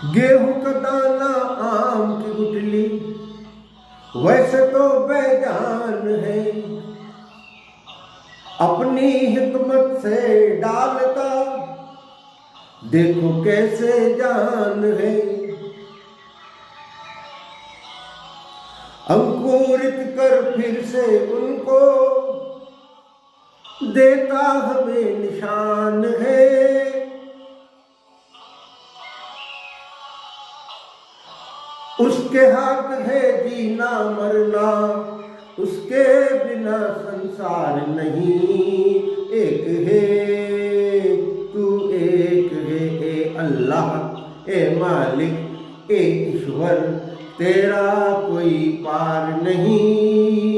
गेहूं का दाना आम की गुठली वैसे तो बेजान है, अपनी हिकमत से डालता देखो कैसे जान है। अंकुरित कर फिर से उनको देता हमें निशान है। उसके हाथ है जीना मरना, उसके बिना संसार नहीं। एक है तू एक है, ए अल्लाह, ए मालिक, ए ईश्वर, तेरा कोई पार नहीं।